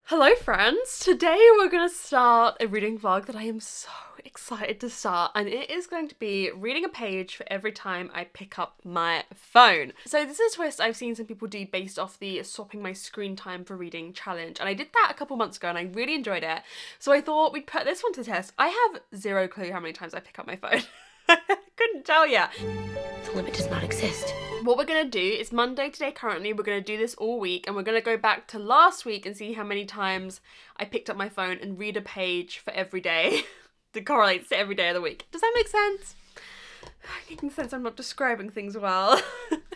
Hello friends! Today we're going to start a reading vlog that I am so excited to start, and it is going to be reading a page for every time I pick up my phone. So this is a twist I've seen some people do based off the swapping my screen time for reading challenge, and I did that a couple months ago and I really enjoyed it. So I thought we'd put this one to the test. I have zero clue how many times I pick up my phone. I couldn't tell you. The limit does not exist. What we're going to do, it's Monday today currently, we're going to do this all week and we're going to go back to last week and see how many times I picked up my phone and read a page for every day that correlates to every day of the week. Does that make sense? Making sense I'm not describing things well.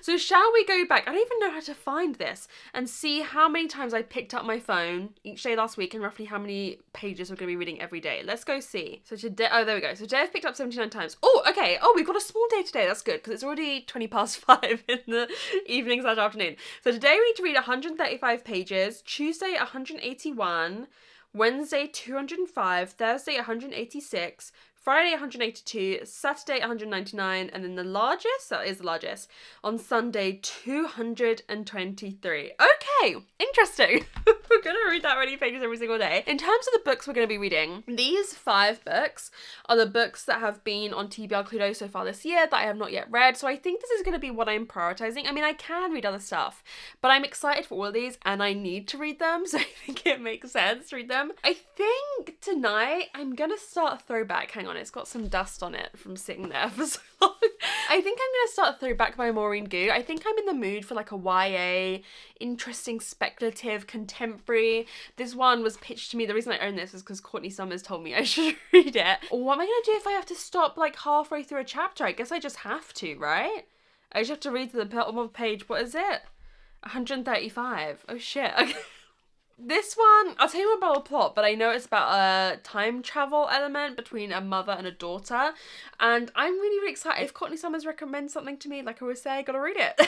So shall we go back, I don't even know how to find this, and see how many times I picked up my phone each day last week and roughly how many pages we're going to be reading every day. Let's go see. So today, oh there we go. So today I've picked up 79 times. Oh, okay. Oh, we've got a small day today. That's good because it's already 5:20 in the evening/afternoon. So today we need to read 135 pages, Tuesday 181, Wednesday 205, Thursday 186, Friday 182, Saturday 199, and then the largest, that is the largest, on Sunday 223. Okay, interesting. We're going to read that many pages every single day. In terms of the books we're going to be reading, these 5 books are the books that have been on TBR Cluedo so far this year that I have not yet read, so I think this is going to be what I'm prioritizing. I mean, I can read other stuff, but I'm excited for all of these and I need to read them, so I think it makes sense to read them. I think tonight I'm going to start Throwback. Hang on. It's got some dust on it from sitting there for so long. I think I'm going to start Throwback by Maureen Gu. I think I'm in the mood for like a YA, interesting, speculative, contemporary. This one was pitched to me. The reason I own this is because Courtney Summers told me I should read it. What am I going to do if I have to stop like halfway through a chapter? I guess I just have to, right? I just have to read to the bottom of the page. What is it? 135. Oh shit. Okay. This one, I'll tell you more about the plot, but I know it's about a time travel element between a mother and a daughter, and I'm really, really excited. If Courtney Summers recommends something to me, like I always say, I gotta read it.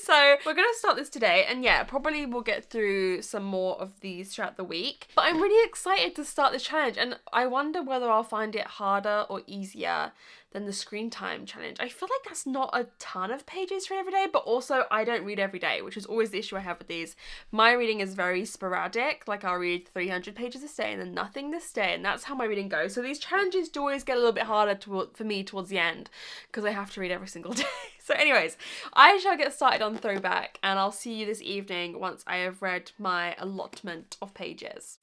So we're gonna start this today, and yeah, probably we'll get through some more of these throughout the week, but I'm really excited to start this challenge, and I wonder whether I'll find it harder or easier than the screen time challenge. I feel like that's not a ton of pages for every day, but also I don't read every day, which is always the issue I have with these. My reading is very sporadic, like I'll read 300 pages this day and then nothing this day, and that's how my reading goes. So these challenges do always get a little bit harder for me towards the end because I have to read every single day. So anyways, I shall get started on Throwback and I'll see you this evening once I have read my allotment of pages.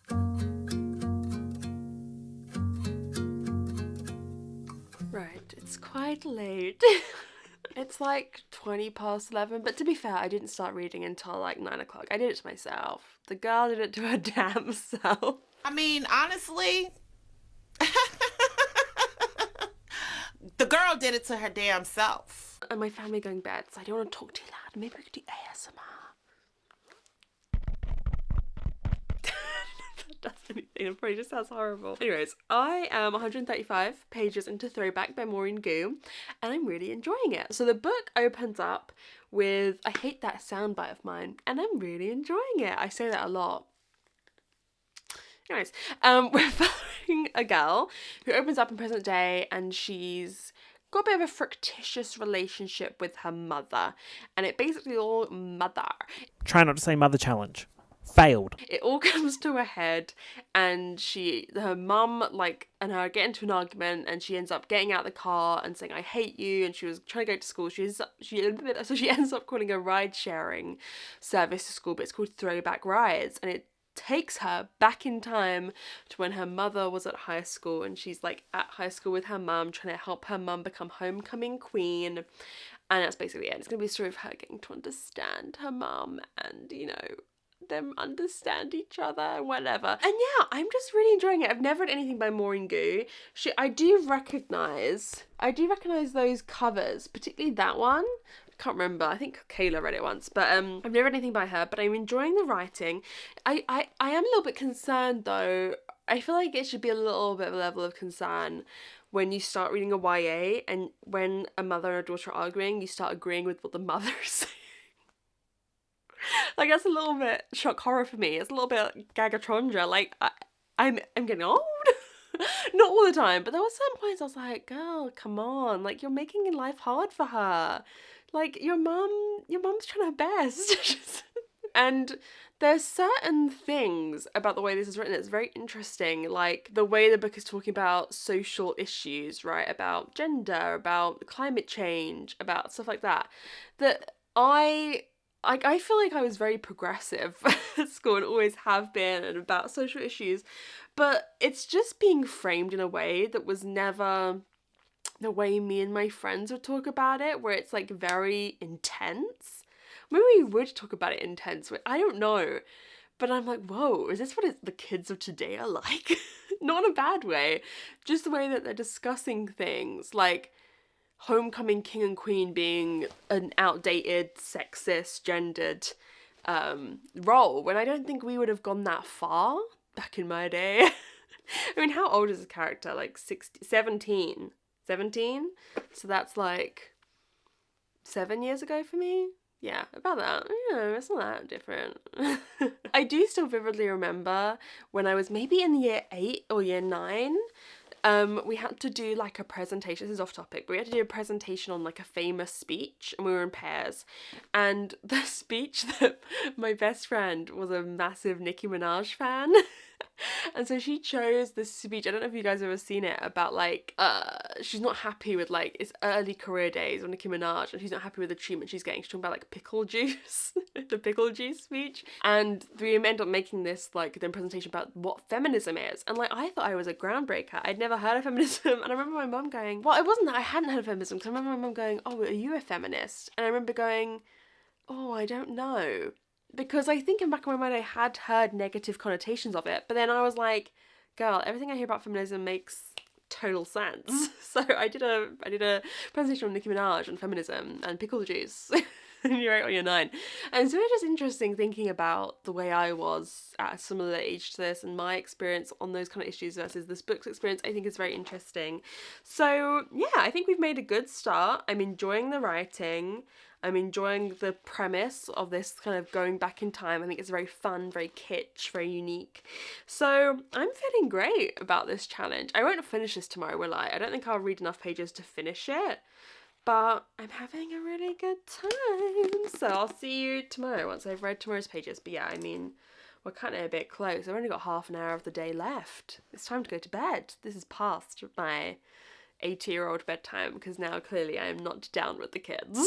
Right, it's quite late. It's like 11, but to be fair, I didn't start reading until like 9 o'clock. I did it to myself. The girl did it to her damn self. I mean, honestly, the girl did it to her damn self. And my family going to bed, so I don't want to talk too loud. Maybe we could do ASMR. Does anything, it probably just sounds horrible. Anyways, I am 135 pages into Throwback by Maureen Gu, and I'm really enjoying it. So the book opens up with, I hate that soundbite of mine, and I'm really enjoying it. I say that a lot. Anyways, we're following a girl who opens up in present day, and she's got a bit of a fictitious relationship with her mother, and it basically all mother. Try not to say mother challenge. Failed. It all comes to a head, and her mum, and her get into an argument, and she ends up getting out of the car and saying, "I hate you," and she was trying to go to school. So she ends up calling a ride-sharing service to school, but it's called Throwback Rides, and it takes her back in time to when her mother was at high school, and she's like at high school with her mum, trying to help her mum become homecoming queen, and that's basically it. It's going to be a story of her getting to understand her mum and, them understand each other and whatever. And yeah, I'm just really enjoying it. I've never read anything by Maureen Gu. I do recognise those covers, particularly that one. I can't remember. I think Kayla read it once, but I've never read anything by her, but I'm enjoying the writing. I am a little bit concerned though. I feel like it should be a little bit of a level of concern when you start reading a YA, and when a mother and a daughter are arguing, you start agreeing with what the mother is saying. Like, that's a little bit shock horror for me. It's a little bit Gagatronja. Like, I'm getting old. Not all the time, but there were some points I was like, girl, come on. Like, you're making life hard for her. Like, your mum's trying her best. And there's certain things about the way this is written that's very interesting, like the way the book is talking about social issues, right? About gender, about climate change, about stuff like that. That I feel like I was very progressive at school and always have been, and about social issues, but it's just being framed in a way that was never the way me and my friends would talk about it, where it's like very intense. Maybe we would talk about it intense, I don't know. But I'm like, whoa, is this what the kids of today are like? Not in a bad way, just the way that they're discussing things, like homecoming king and queen being an outdated, sexist, gendered role, when I don't think we would have gone that far back in my day. I mean, how old is the character? Like 17? So that's like 7 years ago for me. Yeah, about that. It's not that different. I do still vividly remember when I was maybe in year 8 or year 9, we had to do like a presentation. This is off topic, but we had to do a presentation on like a famous speech, and we were in pairs. And the speech that my best friend was a massive Nicki Minaj fan. And so she chose this speech, I don't know if you guys have ever seen it, about like, she's not happy with like, it's early career days of Nicki Minaj, and she's not happy with the treatment she's getting. She's talking about like pickle juice, the pickle juice speech. And we ended up making this like then presentation about what feminism is. And like, I thought I was a groundbreaker. I'd never heard of feminism. And I remember my mum going, well, it wasn't that I hadn't heard of feminism, because I remember my mum going, oh, are you a feminist? And I remember going, oh, I don't know. Because I think in back of my mind I had heard negative connotations of it, but then I was like, girl, everything I hear about feminism makes total sense. So I did a presentation on Nicki Minaj and feminism and pickle juice in year 8 or year 9. And so it's just interesting thinking about the way I was at a similar age to this, and my experience on those kind of issues versus this book's experience. I think is very interesting. So yeah, I think we've made a good start. I'm enjoying the writing. I'm enjoying the premise of this kind of going back in time. I think it's very fun, very kitsch, very unique. So I'm feeling great about this challenge. I won't finish this tomorrow, will I? I don't think I'll read enough pages to finish it, but I'm having a really good time. So I'll see you tomorrow once I've read tomorrow's pages. But yeah, I mean, we're cutting it a bit close. I've only got half an hour of the day left. It's time to go to bed. This is past my 80-year-old bedtime, because now clearly I am not down with the kids.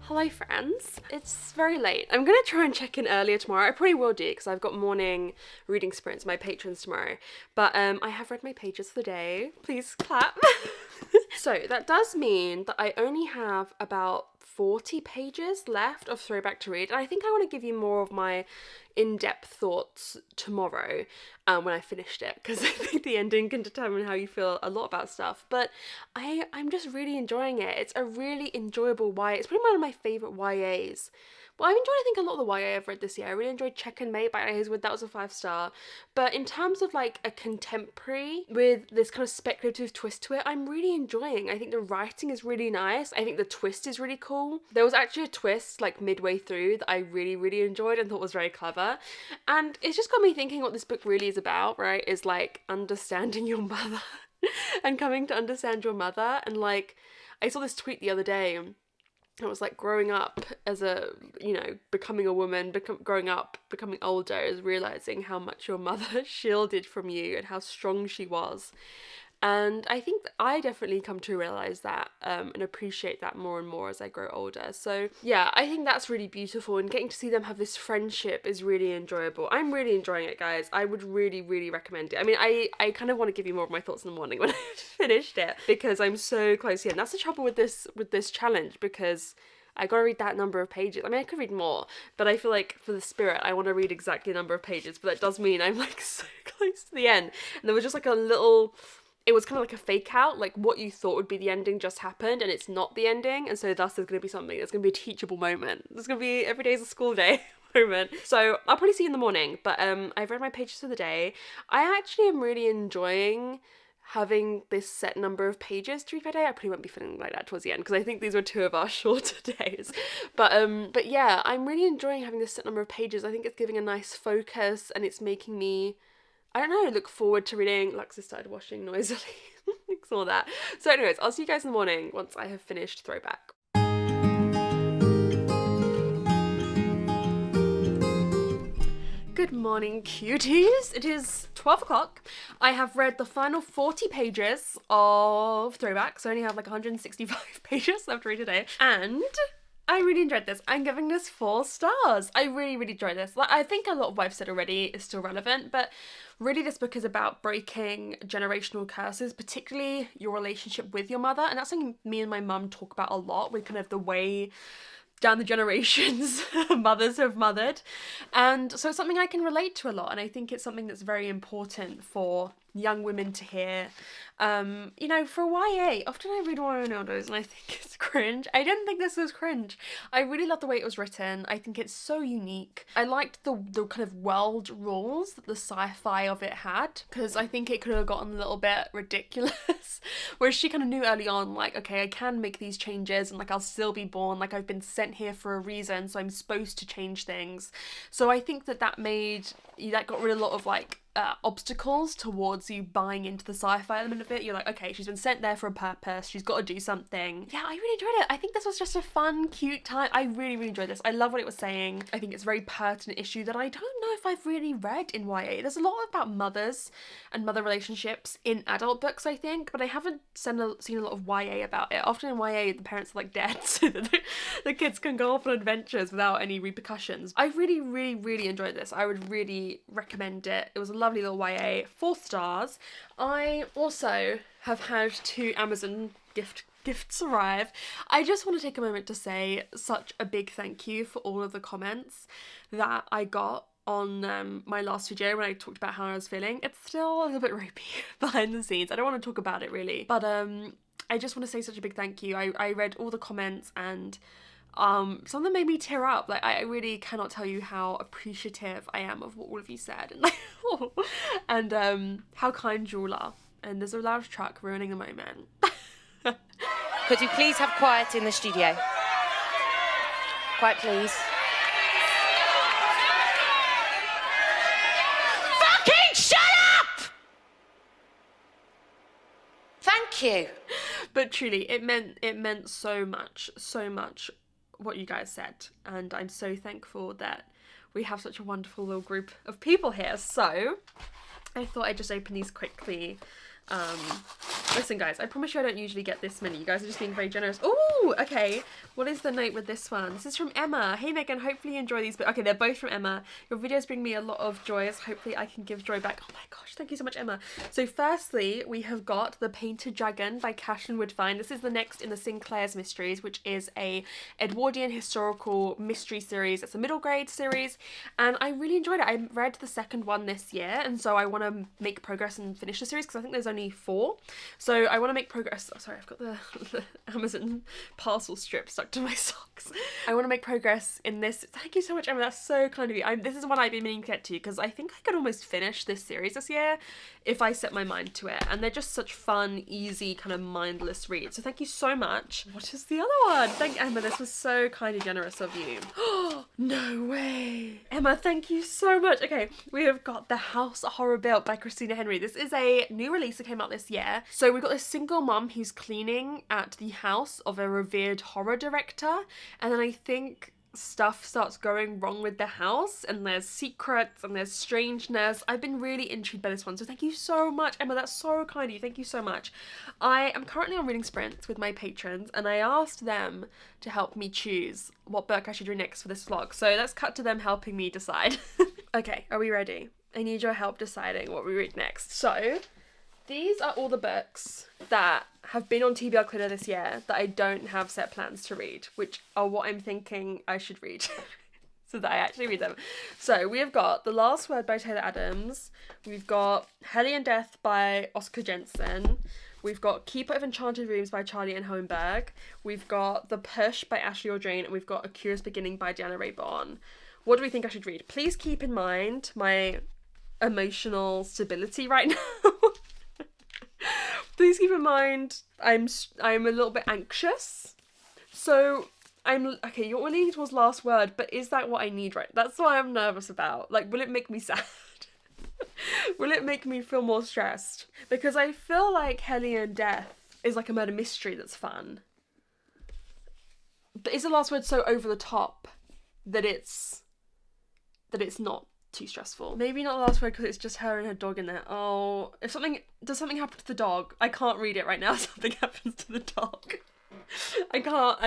Hello friends, it's very late. I'm gonna try and check in earlier tomorrow. I probably will do, because I've got morning reading sprints, my patrons tomorrow. But I have read my pages for the day. Please clap. So that does mean that I only have about 40 pages left of Throwback to read, and I think I want to give you more of my in-depth thoughts tomorrow when I finished it, because I think the ending can determine how you feel a lot about stuff. But I'm just really enjoying it. It's a really enjoyable YA. It's probably one of my favourite YAs. Well, I've enjoyed, I think, a lot of the YA I've read this year. I really enjoyed Check and Mate by Anna Hazelwood. That was a 5-star. But in terms of like a contemporary with this kind of speculative twist to it, I'm really enjoying. I think the writing is really nice. I think the twist is really cool. There was actually a twist like midway through that I really, really enjoyed and thought was very clever. And it's just got me thinking what this book really is about, right? Is like understanding your mother and coming to understand your mother. And like, I saw this tweet the other day. It was like growing up as a, becoming a woman, growing up, becoming older, is realizing how much your mother shielded from you and how strong she was. And I think I definitely come to realize that and appreciate that more and more as I grow older. So yeah, I think that's really beautiful, and getting to see them have this friendship is really enjoyable. I'm really enjoying it, guys. I would really, really recommend it. I mean, I kind of want to give you more of my thoughts in the morning when I've finished it, because I'm so close here. And that's the trouble with this challenge, because I gotta read that number of pages. I mean, I could read more, but I feel like for the spirit, I want to read exactly the number of pages. But that does mean I'm like so close to the end. And there was just like a little... It was kind of like a fake out, like what you thought would be the ending just happened and it's not the ending, and so thus there's going to be something, there's going to be a teachable moment. There's going to be every day is a school day moment. So I'll probably see you in the morning, but I've read my pages for the day. I actually am really enjoying having this set number of pages to read per day. I probably won't be feeling like that towards the end, because I think these were 2 of our shorter days. But yeah, I'm really enjoying having this set number of pages. I think it's giving a nice focus, and it's making me... I don't know, look forward to reading. Lux has started washing noisily. Ignore that. So anyways, I'll see you guys in the morning once I have finished Throwback. Good morning, cuties. It is 12 o'clock. I have read the final 40 pages of Throwback, so I only have like 165 pages left to read today. And I really enjoyed this. I'm giving this 4 stars. I really, really enjoyed this. Like, I think a lot of what I've said already is still relevant, but really this book is about breaking generational curses, particularly your relationship with your mother. And that's something me and my mum talk about a lot, with kind of the way down the generations mothers have mothered. And so it's something I can relate to a lot, and I think it's something that's very important for young women to hear. You know, for YA, often I read YA novels and I think it's cringe. I didn't think this was cringe. I really love the way it was written. I think it's so unique. I liked the kind of world rules that the sci-fi of it had, because I think it could have gotten a little bit ridiculous. Whereas she kind of knew early on, like, okay, I can make these changes and like I'll still be born, like I've been sent here for a reason, so I'm supposed to change things. So I think that got rid of a lot of like obstacles towards you buying into the sci-fi element of it. You're like, okay, she's been sent there for a purpose, she's got to do something. Yeah, I really enjoyed it. I think this was just a fun, cute time. I really, really enjoyed this. I love what it was saying. I think it's a very pertinent issue that I don't know if I've really read in YA. There's a lot about mothers and mother relationships in adult books, I think, but I haven't seen a lot of YA about it. Often in YA, the parents are like dead so that the kids can go off on adventures without any repercussions. I really, really, really enjoyed this. I would really recommend it. It was a lovely little YA, 4 stars. I also have had 2 Amazon gifts arrive. I just want to take a moment to say such a big thank you for all of the comments that I got on my last video when I talked about how I was feeling. It's still a little bit ropey behind the scenes. I don't want to talk about it really, but I just want to say such a big thank you. I read all the comments, and some of them made me tear up. Like, I really cannot tell you how appreciative I am of what all of you said, and how kind you all are. And there's a loud truck ruining the moment. Could you please have quiet in the studio? Quiet, please. Fucking shut up! Thank you. But truly, it meant so much what you guys said, and I'm so thankful that we have such a wonderful little group of people here. So I thought I'd just open these quickly. Listen guys, I promise you I don't usually get this many. You guys are just being very generous. Oh, okay. What is the note with this one? This is from Emma. Hey Megan, hopefully you enjoy these. But okay, they're both from Emma. Your videos bring me a lot of joys. Hopefully I can give joy back. Oh my gosh, thank you so much, Emma. So firstly, we have got The Painted Dragon by Cashel Woodfine. This is the next in the Sinclair's Mysteries, which is a Edwardian historical mystery series. It's a middle grade series, and I really enjoyed it. I read the second one this year, and so I want to make progress and finish the series because I think there's only 4. So I want to make progress. Oh, sorry, I've got the Amazon parcel strip stuck to my socks. I want to make progress in this. Thank you so much, Emma. That's so kind of you. This is one I've been meaning to get to because I think I could almost finish this series this year if I set my mind to it. And they're just such fun, easy, kind of mindless reads. So thank you so much. What is the other one? Thank Emma. This was so kind and generous of you. Oh, no way. Emma, thank you so much. Okay, we have got The House Horror Built by Christina Henry. This is a new release that came out this year. So we've got this single mom who's cleaning at the house of a revered horror director, and then I think stuff starts going wrong with the house, and there's secrets and there's strangeness. I've been really intrigued by this one, so thank you so much, Emma. That's so kind of you. Thank you so much. I am currently on reading sprints with my patrons, and I asked them to help me choose what book I should read next for this vlog, so let's cut to them helping me decide. Okay, are we ready? I need your help deciding what we read next. So these are all the books that have been on TBR Quitter this year that I don't have set plans to read, which are what I'm thinking I should read so that I actually read them. So we have got The Last Word by Taylor Adams. We've got Hellion Death by Oscar Jensen. We've got Keeper of Enchanted Rooms by Charlie N. Hohenberg. We've got The Push by Ashley Audrain. And we've got A Curious Beginning by Diana Ray Vaughan. What do we think I should read? Please keep in mind my emotional stability right now. Please keep in mind I'm a little bit anxious. So okay, you're leaning towards Last Word, but is that what I need right? That's what I'm nervous about. Like, will it make me sad? Will it make me feel more stressed? Because I feel like Hellion Death is like a murder mystery that's fun. But is the last word so over the top that it's not too stressful? Maybe not the last word because it's just her and her dog in there. Oh, does something happen to the dog? I can't read it right now. Something happens to the dog. I can't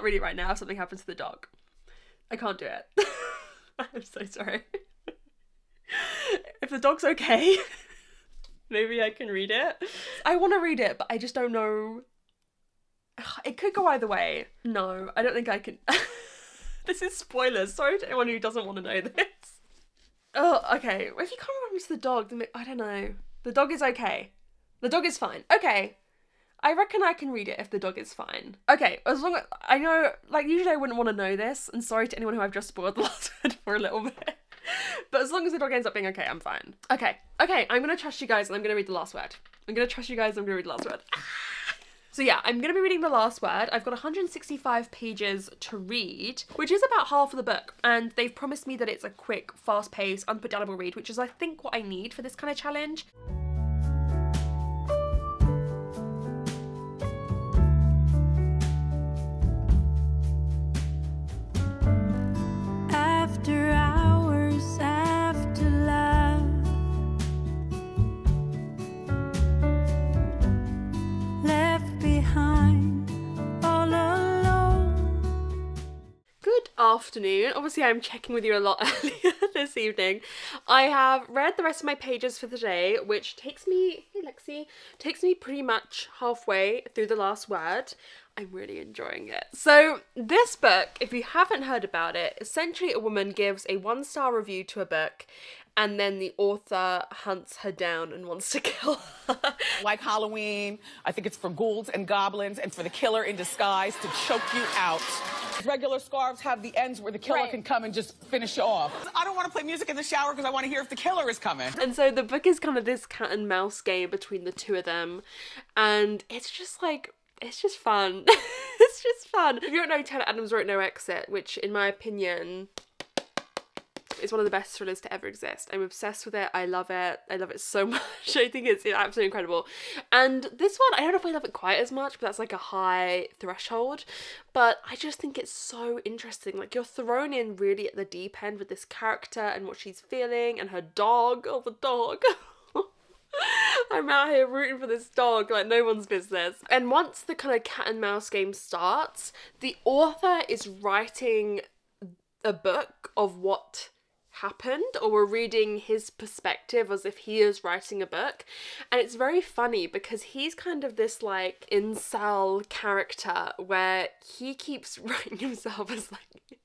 read it right now if something happens to the dog. I can't do it. I'm so sorry. If the dog's okay, maybe I can read it. I want to read it, but I just don't know. It could go either way. No, I don't think I can. This is spoilers. Sorry to anyone who doesn't want to know this. Oh, okay. If you can't remember to the dog, then I don't know. The dog is okay. The dog is fine. Okay. I reckon I can read it if the dog is fine. Okay, as long as I know, like, usually I wouldn't want to know this, and sorry to anyone who I've just spoiled the last word for a little bit. But as long as the dog ends up being okay, I'm fine. Okay, I'm gonna trust you guys and I'm gonna read the last word. So yeah, I'm gonna be reading the last word. I've got 165 pages to read, which is about half of the book. And they've promised me that it's a quick, fast-paced, unputdownable read, which is, I think, what I need for this kind of challenge. After hours, after love, left behind all alone. Good afternoon. Obviously, I'm checking with you a lot earlier this evening. I have read the rest of my pages for the day, which takes me pretty much halfway through the last word. I'm really enjoying it. So this book, if you haven't heard about it, essentially a woman gives a 1-star review to a book and then the author hunts her down and wants to kill her. Like Halloween, I think it's for ghouls and goblins and for the killer in disguise to choke you out. Regular scarves have the ends where the killer can come and just finish you off. I don't want to play music in the shower because I want to hear if the killer is coming. And so the book is kind of this cat and mouse game between the two of them. And it's just like, it's just fun. It's just fun. If you don't know, Taylor Adams wrote No Exit, which in my opinion is one of the best thrillers to ever exist. I'm obsessed with it. I love it. I love it so much. I think it's absolutely incredible. And this one, I don't know if I love it quite as much, but that's like a high threshold. But I just think it's so interesting. Like, you're thrown in really at the deep end with this character and what she's feeling and her dog. Oh, the dog. I'm out here rooting for this dog like no one's business. And once the kind of cat and mouse game starts, the author is writing a book of what happened, or we're reading his perspective as if he is writing a book. And it's very funny because he's kind of this like incel character where he keeps writing himself as like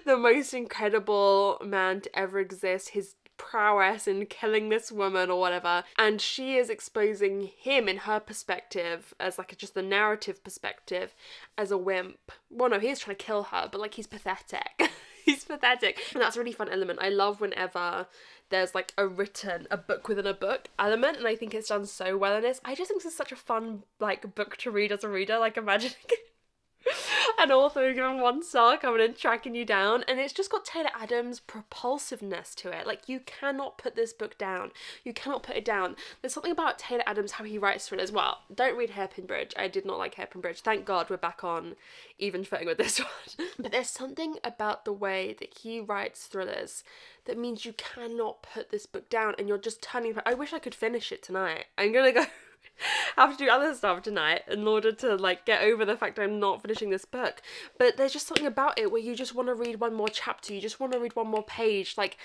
the most incredible man to ever exist, his prowess in killing this woman or whatever, and she is exposing him in her perspective as like just the narrative perspective as a wimp. Well, no, he's trying to kill her, but like he's pathetic. He's pathetic. And that's a really fun element. I love whenever there's like a book within a book element, and I think it's done so well in this. I just think this is such a fun like book to read as a reader, like imagining an author giving 1 star coming and tracking you down, and it's just got Taylor Adams' propulsiveness to it. Like, you cannot put this book down. You cannot put it down. There's something about Taylor Adams, how he writes thrillers. Well, don't read Hairpin Bridge. I did not like Hairpin Bridge. Thank God we're back on even footing with this one. But there's something about the way that he writes thrillers that means you cannot put this book down, and you're just turning. I wish I could finish it tonight. I'm gonna go have to do other stuff tonight in order to like get over the fact I'm not finishing this book. But there's just something about it where you just want to read one more chapter, you just want to read one more page, like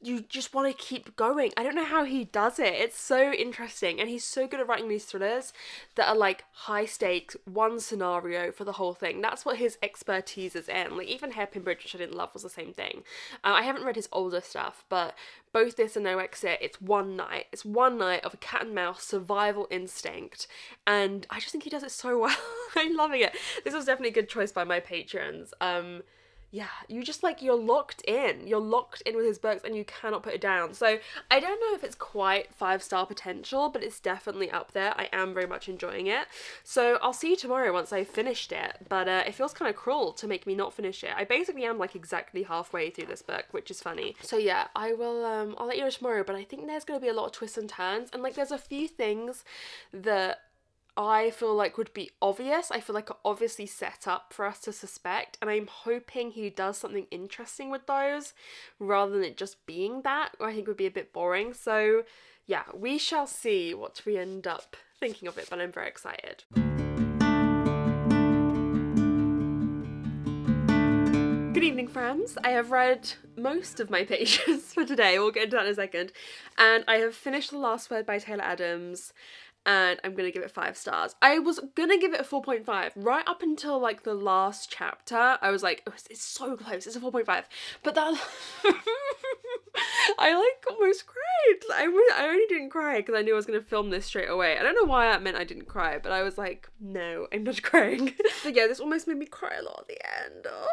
you just want to keep going. I don't know how he does it. It's so interesting, and he's so good at writing these thrillers that are like high stakes, one scenario for the whole thing. That's what his expertise is in. Like even Hairpin Bridge, which I didn't love, was the same thing. I haven't read his older stuff, but both this and No Exit, it's one night. It's one night of a cat and mouse survival instinct, and I just think he does it so well. I'm loving it. This was definitely a good choice by my patrons. yeah, you just like, you're locked in with his books and you cannot put it down. So I don't know if it's quite 5-star potential, but it's definitely up there. I am very much enjoying it. So I'll see you tomorrow once I've finished it, but it feels kind of cruel to make me not finish it. I basically am like exactly halfway through this book, which is funny. So yeah, I will I'll let you know tomorrow, but I think there's going to be a lot of twists and turns, and like there's a few things that I feel like would be obvious. I feel like are obviously set up for us to suspect, and I'm hoping he does something interesting with those rather than it just being that, or I think would be a bit boring. So yeah, we shall see what we end up thinking of it, but I'm very excited. Good evening, friends. I have read most of my pages for today. We'll get into that in a second. And I have finished The Last Word by Taylor Adams, and I'm gonna give it 5 stars. I was gonna give it a 4.5 right up until like the last chapter. I was like, oh, it's so close, it's a 4.5. But that I like almost cried. I only didn't cry because I knew I was gonna film this straight away. I don't know why that meant I didn't cry, but I was like, no, I'm not crying. So yeah, this almost made me cry a lot at the end. Oh,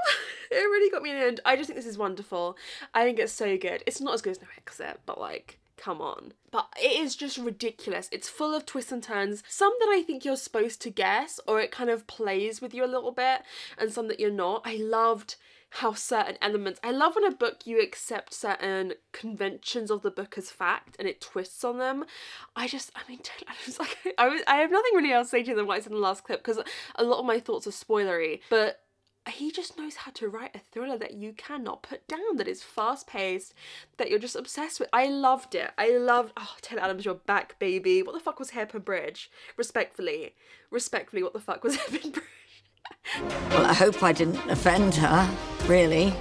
it really got me in the end. I just think this is wonderful. I think it's so good. It's not as good as No Exit, but like, come on. But it is just ridiculous. It's full of twists and turns. Some that I think you're supposed to guess, or it kind of plays with you a little bit, and some that you're not. I loved how certain elements, I love when a book you accept certain conventions of the book as fact and it twists on them. I mean, I have nothing really else to say to them like I said in the last clip, because a lot of my thoughts are spoilery, but he just knows how to write a thriller that you cannot put down, that is fast-paced, that you're just obsessed with. I loved it. Oh, Taylor Adams, you're back, baby. What the fuck was Hairpin Bridge? Respectfully, what the fuck was Hairpin Bridge? Well, I hope I didn't offend her, really.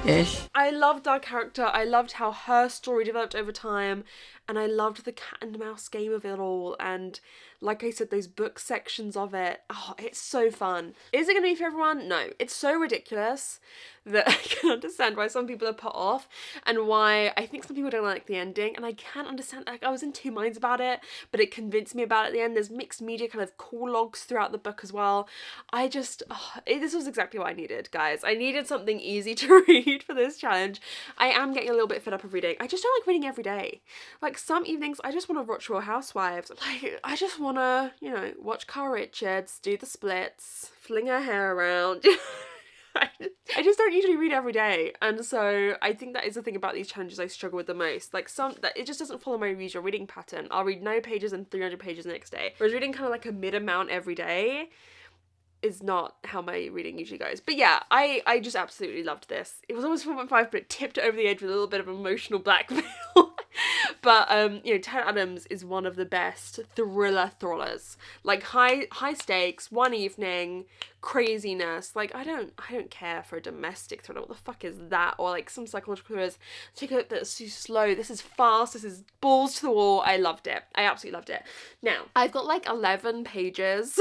Ish. I loved our character. I loved how her story developed over time, and I loved the cat and mouse game of it all, and like I said, those book sections of it. Oh, it's so fun. Is it going to be for everyone? No. It's so ridiculous that I can understand why some people are put off, and why I think some people don't like the ending, and I can't understand. Like, I was in two minds about it, but it convinced me about it at the end. There's mixed media kind of call logs throughout the book as well. This was exactly what I needed, guys. I needed something easy to read for this challenge. I am getting a little bit fed up of reading. I just don't like reading every day. Like, some evenings I just want to watch Real Housewives. Like, I just want to, you know, watch Carl Richards do the splits, fling her hair around. I just don't usually read every day, and so I think that is the thing about these challenges I struggle with the most. Like, that it just doesn't follow my usual reading pattern. I'll read no pages and 300 pages the next day, whereas reading kind of like a mid amount every day is not how my reading usually goes. But yeah, I just absolutely loved this. It was almost 4.5, but it tipped over the edge with a little bit of emotional blackmail. But you know, Taylor Adams is one of the best thrillers. Like, high stakes, one evening, craziness. Like, I don't care for a domestic thriller. What the fuck is that? Or like some psychological thrillers. Take it that's too slow. This is fast. This is balls to the wall. I loved it. I absolutely loved it. Now, I've got like 11 pages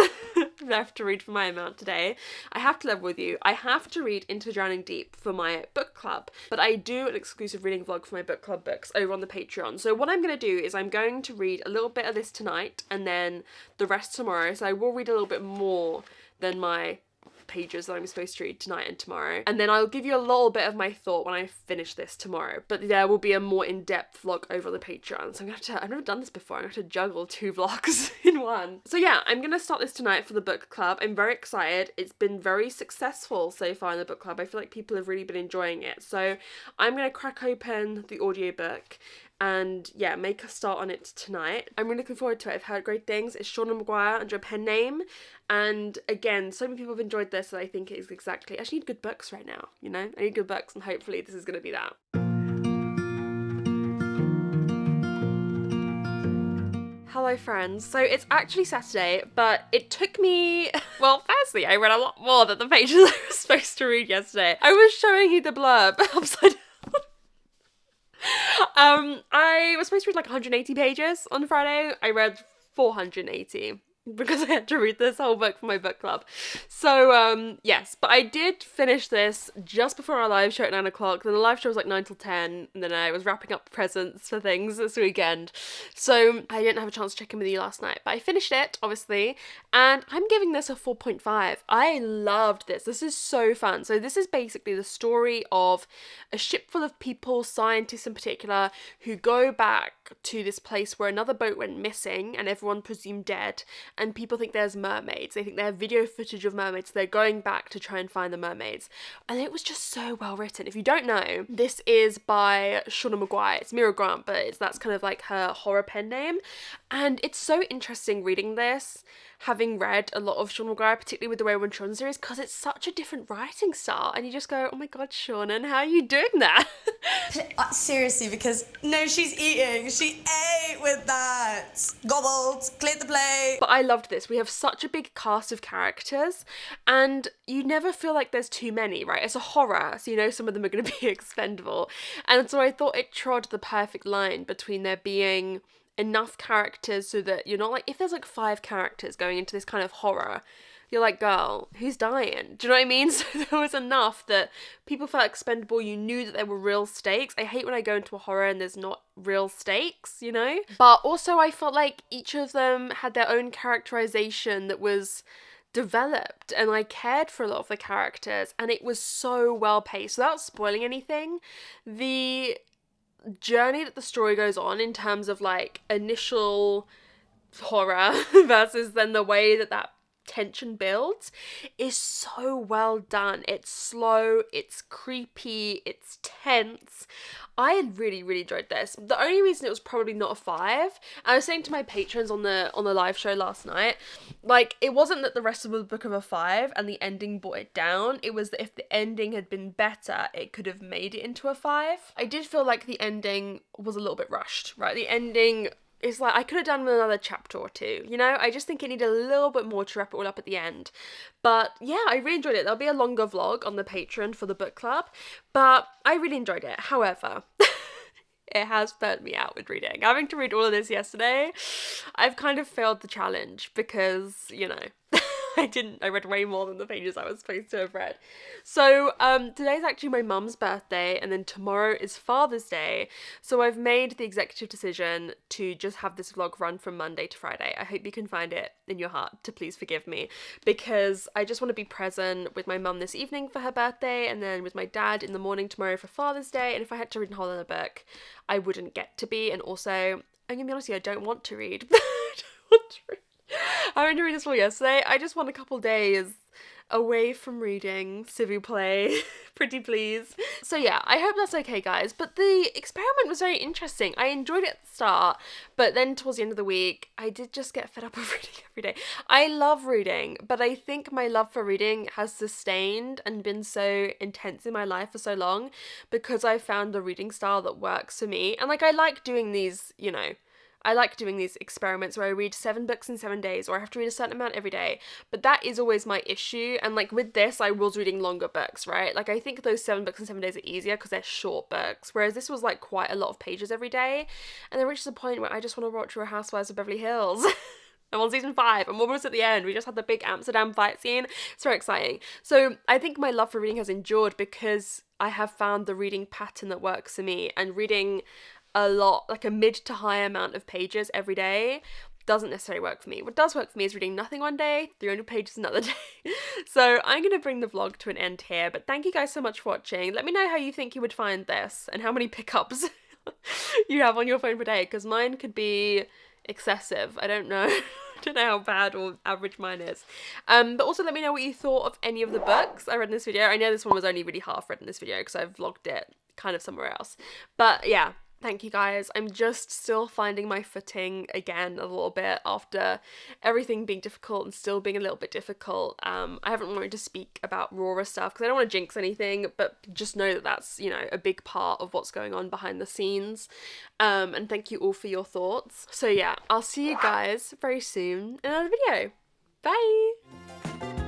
left to read for my amount today. I have to level with you. I have to read Into Drowning Deep for my book club, but I do an exclusive reading vlog for my book club books over on the Patreon. So what I'm going to do is I'm going to read a little bit of this tonight and then the rest tomorrow. So I will read a little bit more than my pages that I'm supposed to read tonight and tomorrow, and then I'll give you a little bit of my thought when I finish this tomorrow, but there will be a more in-depth vlog over on the Patreon. So I've never done this before. I'm going to juggle 2 vlogs in one. So yeah, I'm going to start this tonight for the book club. I'm very excited. It's been very successful so far in the book club. I feel like people have really been enjoying it, so I'm going to crack open the audiobook and yeah, make a start on it tonight. I'm really looking forward to it. I've heard great things. It's Shauna Maguire under a pen name, and again, so many people have enjoyed this that I think it is exactly, I just need good books right now, you know? I need good books, and hopefully this is going to be that. Hello friends, so it's actually Saturday, but it took me, well, firstly, I read a lot more than the pages I was supposed to read yesterday. I was showing you the blurb upside down. I was supposed to read like 180 pages on Friday. I read 480. because I had to read this whole book for my book club. So, yes, but I did finish this just before our live show at 9 o'clock. Then the live show was like 9 till 10, and then I was wrapping up presents for things this weekend. So I didn't have a chance to check in with you last night, but I finished it, obviously, and I'm giving this a 4.5. I loved this. This is so fun. So this is basically the story of a ship full of people, scientists in particular, who go back to this place where another boat went missing and everyone presumed dead, and people think there's mermaids. They think they have video footage of mermaids, so they're going back to try and find the mermaids. And it was just so well written. If you don't know, this is by Shauna Maguire. It's Mira Grant, but that's kind of like her horror pen name. And it's so interesting reading this, having read a lot of Shauna Maguire, particularly with the Wayward Children series, because it's such a different writing style, and you just go, oh my god, Shauna, how are you doing that? Seriously, because no, she's eating. She ate with that. Gobbled, cleared the plate. But I loved this. We have such a big cast of characters, and you never feel like there's too many, right? It's a horror, so you know some of them are going to be expendable. And so I thought it trod the perfect line between there being enough characters so that you're not like, if there's like 5 characters going into this kind of horror, you're like, girl, who's dying? Do you know what I mean? So there was enough that people felt expendable. You knew that there were real stakes. I hate when I go into a horror and there's not real stakes, you know? But also I felt like each of them had their own characterization that was developed, and I cared for a lot of the characters, and it was so well paced. Without spoiling anything, the journey that the story goes on in terms of like initial horror versus then the way that tension builds is so well done. It's slow, it's creepy, it's tense. I really enjoyed this. The only reason it was probably not a 5, I was saying to my patrons on the live show last night, like, it wasn't that the rest of the book of a 5 and the ending brought it down. It was that if the ending had been better, it could have made it into a 5. I did feel like the ending was a little bit rushed, right? The ending, it's like I could have done with another chapter or 2, you know? I just think it needed a little bit more to wrap it all up at the end. But yeah, I really enjoyed it. There'll be a longer vlog on the Patreon for the book club, but I really enjoyed it. However, it has burnt me out with reading. Having to read all of this yesterday, I've kind of failed the challenge because, you know, I read way more than the pages I was supposed to have read. So today's actually my mum's birthday, and then tomorrow is Father's Day. So I've made the executive decision to just have this vlog run from Monday to Friday. I hope you can find it in your heart to please forgive me, because I just want to be present with my mum this evening for her birthday, and then with my dad in the morning tomorrow for Father's Day. And if I had to read a whole other book, I wouldn't get to be. And also, I'm gonna be honest with you, I don't want to read. I don't want to read. I went to read this all yesterday. I just want a couple days away from reading, s'il vous plaît, pretty please. So yeah, I hope that's okay, guys. But the experiment was very interesting. I enjoyed it at the start, but then towards the end of the week, I did just get fed up of reading every day. I love reading, but I think my love for reading has sustained and been so intense in my life for so long because I found the reading style that works for me. And like, I like doing these, you know, I like doing these experiments where I read 7 books in 7 days, or I have to read a certain amount every day, but that is always my issue. And like with this, I was reading longer books, right? Like I think those 7 books in 7 days are easier because they're short books, whereas this was like quite a lot of pages every day, and then reaches a point where I just want to watch Real Housewives of Beverly Hills. I'm on season 5. I'm almost at the end. We just had the big Amsterdam fight scene. It's very exciting. So I think my love for reading has endured because I have found the reading pattern that works for me, and reading a lot, like a mid to high amount of pages every day, doesn't necessarily work for me. What does work for me is reading nothing one day, 300 pages another day. So I'm going to bring the vlog to an end here, but thank you guys so much for watching. Let me know how you think you would find this and how many pickups you have on your phone per day, because mine could be excessive. I don't know. I don't know how bad or average mine is. But also let me know what you thought of any of the books I read in this video. I know this one was only really half read in this video because I've vlogged it kind of somewhere else. But yeah, thank you guys. I'm just still finding my footing again a little bit after everything being difficult and still being a little bit difficult. I haven't wanted to speak about Raw stuff because I don't want to jinx anything, but just know that that's, you know, a big part of what's going on behind the scenes. And thank you all for your thoughts. So yeah, I'll see you guys very soon in another video. Bye!